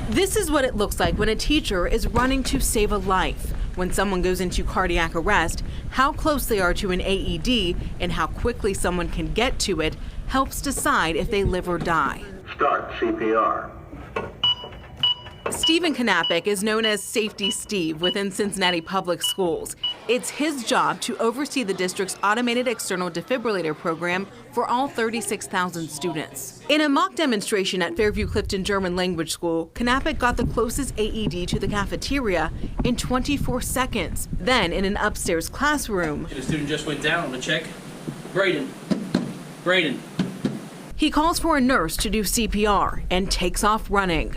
This is what it looks like when a teacher is running to save a life. When someone goes into cardiac arrest, how close they are to an AED and how quickly someone can get to it helps decide if they live or die. Start CPR. Stephen Knappich is known as Safety Steve within Cincinnati Public Schools. It's his job to oversee the district's automated external defibrillator program for all 36,000 students. In a mock demonstration at Fairview Clifton German Language School, Knappich got the closest AED to the cafeteria in 24 seconds. Then, in an upstairs classroom, the student just went down on the check. Braden. He calls for a nurse to do CPR and takes off running.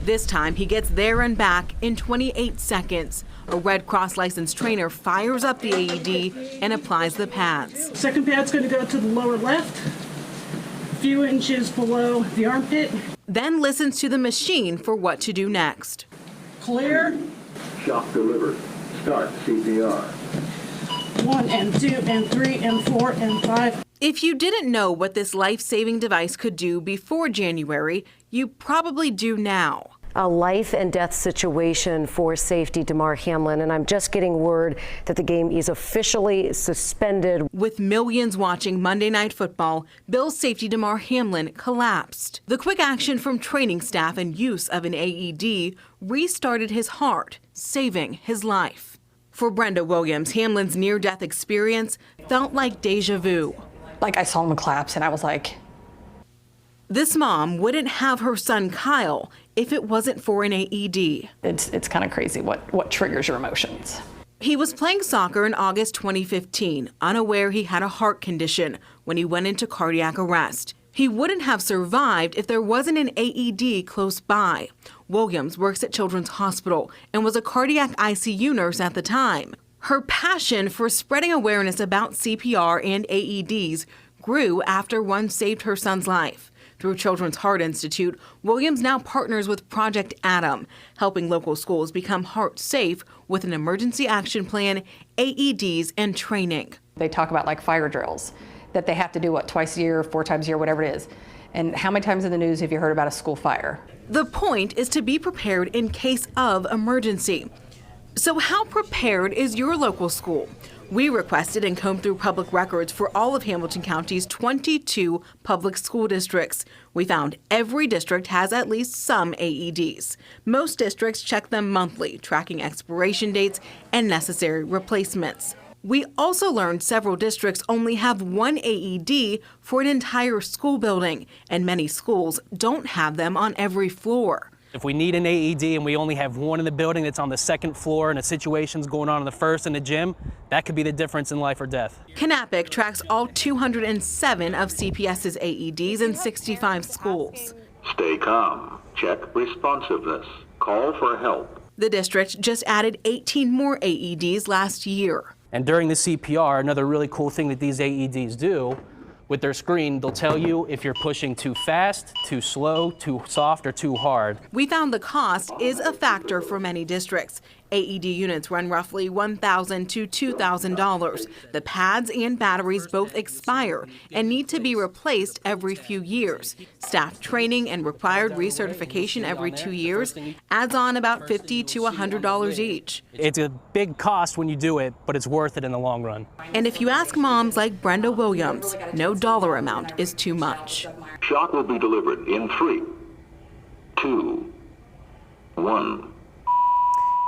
This time, he gets there and back in 28 seconds. A Red Cross licensed trainer fires up the AED and applies the pads. Second pad's going to go to the lower left, a few inches below the armpit. Then listens to the machine for what to do next. Clear. Shock delivered. Start CPR. 1 and 2 and 3 and 4 and 5. If you didn't know what this life-saving device could do before January, you probably do now. A life and death situation for safety Damar Hamlin, and I'm just getting word that the game is officially suspended. With millions watching Monday Night Football, Bills safety Damar Hamlin collapsed. The quick action from training staff and use of an AED restarted his heart, saving his life. For Brenda Williams, Hamlin's near-death experience felt like deja vu. Like I saw him collapse and I was like... This mom wouldn't have her son Kyle if it wasn't for an AED. It's kind of crazy what triggers your emotions. He was playing soccer in August 2015, unaware he had a heart condition when he went into cardiac arrest. He wouldn't have survived if there wasn't an AED close by. Williams works at Children's Hospital and was a cardiac ICU nurse at the time. Her passion for spreading awareness about CPR and AEDs grew after one saved her son's life. Through Children's Heart Institute, Williams now partners with Project Atom, helping local schools become heart safe with an emergency action plan, AEDs, and training. They talk about like fire drills, that they have to do twice a year, 4 times a year, whatever it is. And how many times in the news have you heard about a school fire? The point is to be prepared in case of emergency. So how prepared is your local school? We requested and combed through public records for all of Hamilton County's 22 public school districts. We found every district has at least some AEDs. Most districts check them monthly, tracking expiration dates and necessary replacements. We also learned several districts only have one AED for an entire school building, and many schools don't have them on every floor. If we need an AED and we only have one in the building that's on the second floor and a situation's going on in the first in the gym, that could be the difference in life or death. Knappich tracks all 207 of CPS's AEDs in 65 schools. Stay calm. Check responsiveness. Call for help. The district just added 18 more AEDs last year. And during the CPR, another really cool thing that these AEDs do, with their screen, they'll tell you if you're pushing too fast, too slow, too soft, or too hard. We found the cost is a factor for many districts. AED units run roughly $1,000 to $2,000. The pads and batteries both expire and need to be replaced every few years. Staff training and required recertification every 2 years adds on about $50 to $100 each. It's a big cost when you do it, but it's worth it in the long run. And if you ask moms like Brenda Williams, no dollar amount is too much. Shock will be delivered in 3, 2, 1.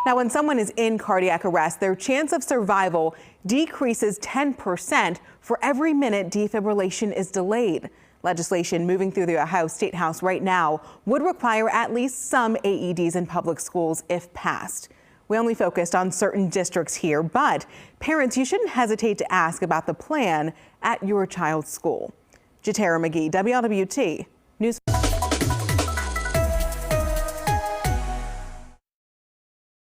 Now, when someone is in cardiac arrest, their chance of survival decreases 10% for every minute defibrillation is delayed. Legislation moving through the Ohio State House right now would require at least some AEDs in public schools if passed. We only focused on certain districts here, but parents, you shouldn't hesitate to ask about the plan at your child's school. Jatera McGee, WLWT.